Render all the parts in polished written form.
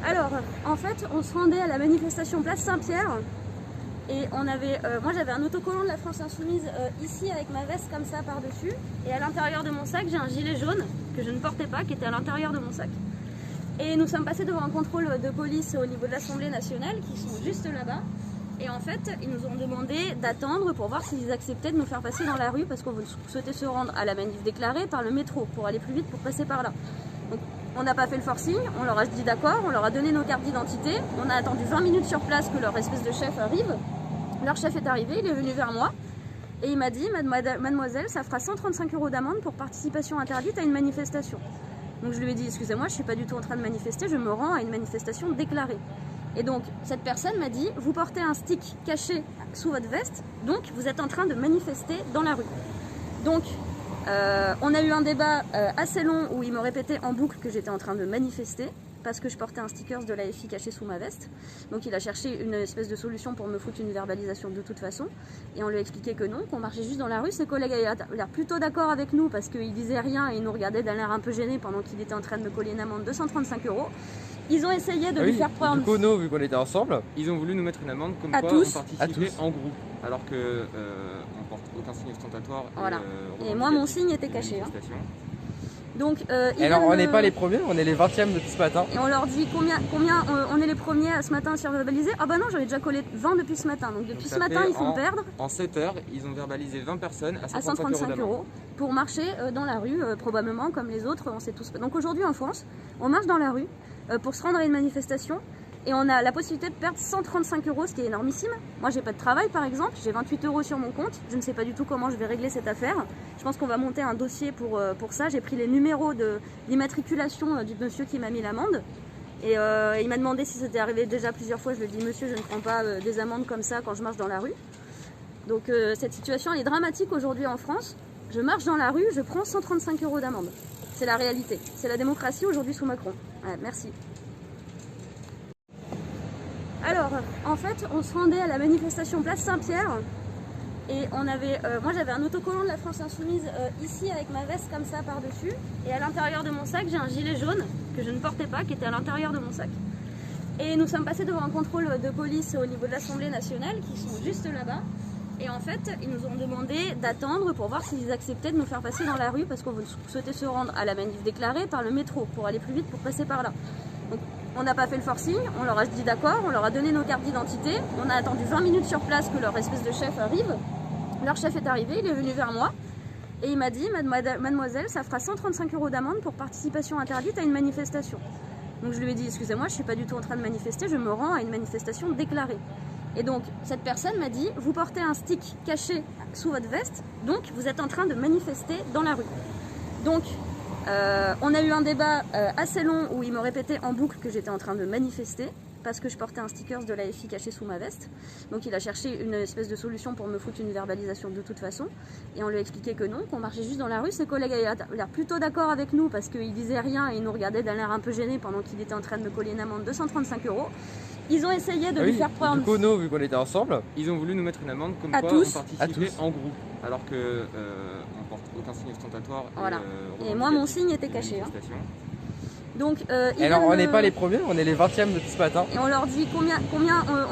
Alors, en fait, on se rendait à la manifestation Place Saint-Pierre et on avait, moi j'avais un autocollant de la France Insoumise ici avec ma veste comme ça par-dessus, et à l'intérieur de mon sac j'ai un gilet jaune que je ne portais pas, qui était à l'intérieur de mon sac. Et nous sommes passés devant un contrôle de police au niveau de l'Assemblée nationale qui sont juste là-bas. Et en fait, ils nous ont demandé d'attendre pour voir s'ils acceptaient de nous faire passer dans la rue parce qu'on souhaitait se rendre à la manif déclarée par le métro pour aller plus vite pour passer par là. Donc, on n'a pas fait le forcing, on leur a dit d'accord, on leur a donné nos cartes d'identité, on a attendu 20 minutes sur place que leur espèce de chef arrive. Leur chef est arrivé, il est venu vers moi et il m'a dit « Mademoiselle, ça fera 135 € d'amende pour participation interdite à une manifestation ». Donc je lui ai dit « Excusez-moi, je ne suis pas du tout en train de manifester, je me rends à une manifestation déclarée ». Et donc cette personne m'a dit « Vous portez un stick caché sous votre veste, donc vous êtes en train de manifester dans la rue ». Donc on a eu un débat assez long où il me répétait en boucle que j'étais en train de manifester parce que je portais un sticker de l'AFI caché sous ma veste. Donc il a cherché une espèce de solution pour me foutre une verbalisation de toute façon. Et on lui a expliqué que non, qu'on marchait juste dans la rue. Ses collègues avaient l'air plutôt d'accord avec nous parce qu'il disait rien et il nous regardait d'un air un peu gêné pendant qu'il était en train de me coller une amende de 135 €. Ils ont essayé de lui faire prendre... Du coup, nous, vu qu'on était ensemble, ils ont voulu nous mettre une amende comme quoi on participait en groupe. Alors que on porte aucun signe ostentatoire. Voilà. Et moi, mon signe était caché. Donc, alors on n'est pas les premiers, on est les 20e depuis ce matin. Et on leur dit combien on est les premiers à ce matin à se faire verbaliser. Ah bah non, j'en ai déjà collé 20 depuis ce matin. Donc depuis ce matin, ils font perdre. En 7 heures, ils ont verbalisé 20 personnes à 135 € pour marcher dans la rue, probablement comme les autres, on sait tous. Donc aujourd'hui en France, on marche dans la rue pour se rendre à une manifestation. Et on a la possibilité de perdre 135 €, ce qui est énormissime. Moi, j'ai pas de travail, par exemple. J'ai 28 € sur mon compte. Je ne sais pas du tout comment je vais régler cette affaire. Je pense qu'on va monter un dossier pour ça. J'ai pris les numéros d'immatriculation du monsieur qui m'a mis l'amende. Et il m'a demandé si c'était arrivé déjà plusieurs fois. Je lui ai dit, monsieur, je ne prends pas des amendes comme ça quand je marche dans la rue. Donc cette situation, elle est dramatique aujourd'hui en France. Je marche dans la rue, je prends 135 € d'amende. C'est la réalité. C'est la démocratie aujourd'hui sous Macron. Ouais, merci. Alors, en fait, on se rendait à la manifestation Place Saint-Pierre et on avait, moi j'avais un autocollant de la France Insoumise ici avec ma veste comme ça par-dessus, et à l'intérieur de mon sac j'ai un gilet jaune que je ne portais pas, qui était à l'intérieur de mon sac. Et nous sommes passés devant un contrôle de police au niveau de l'Assemblée nationale qui sont juste là-bas. Et en fait, ils nous ont demandé d'attendre pour voir s'ils acceptaient de nous faire passer dans la rue parce qu'on souhaitait se rendre à la manif déclarée par le métro pour aller plus vite pour passer par là. Donc, on n'a pas fait le forcing, on leur a dit d'accord, on leur a donné nos cartes d'identité, on a attendu 20 minutes sur place que leur espèce de chef arrive. Leur chef est arrivé, il est venu vers moi et il m'a dit « Mademoiselle, ça fera 135 € d'amende pour participation interdite à une manifestation ». Donc je lui ai dit « Excusez-moi, je ne suis pas du tout en train de manifester, je me rends à une manifestation déclarée ». Et donc cette personne m'a dit « Vous portez un stick caché sous votre veste, donc vous êtes en train de manifester dans la rue ». Donc on a eu un débat assez long où il me répétait en boucle que j'étais en train de manifester parce que je portais un sticker de l'AFI caché sous ma veste. Donc il a cherché une espèce de solution pour me foutre une verbalisation de toute façon. Et on lui a expliqué que non, qu'on marchait juste dans la rue. Ses collègues avaient l'air plutôt d'accord avec nous parce qu'il disait rien et il nous regardait d'un air un peu gêné pendant qu'il était en train de me coller une amende de 135 €. Ils ont essayé de lui faire prendre... Du coup, nous, vu qu'on était ensemble, ils ont voulu nous mettre une amende comme quoi on participait en groupe. Alors que on porte aucun signe ostentatoire. Voilà. Et moi, mon signe était caché. Donc, alors on n'est pas les premiers, on est les 20e depuis ce matin. Et on leur dit combien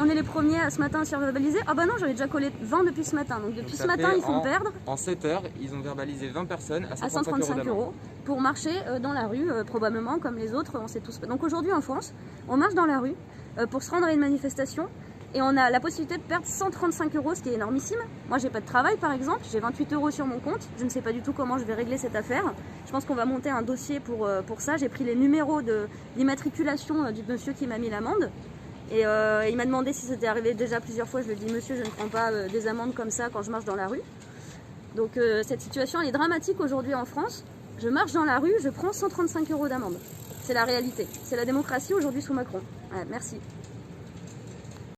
on est les premiers à ce matin à se faire verbaliser. Ah bah non, j'en ai déjà collé 20 depuis ce matin. Donc depuis ce matin, ils font perdre. En 7 heures, ils ont verbalisé 20 personnes à 135 € pour marcher dans la rue, probablement comme les autres, on sait tous. Donc aujourd'hui en France, on marche dans la rue pour se rendre à une manifestation. Et on a la possibilité de perdre 135 €, ce qui est énormissime. Moi, j'ai pas de travail, par exemple. J'ai 28 € sur mon compte. Je ne sais pas du tout comment je vais régler cette affaire. Je pense qu'on va monter un dossier pour ça. J'ai pris les numéros d'immatriculation du monsieur qui m'a mis l'amende. Et il m'a demandé si c'était arrivé déjà plusieurs fois. Je lui ai dit, monsieur, je ne prends pas des amendes comme ça quand je marche dans la rue. Donc cette situation, elle est dramatique aujourd'hui en France. Je marche dans la rue, je prends 135 € d'amende. C'est la réalité. C'est la démocratie aujourd'hui sous Macron. Ouais, merci.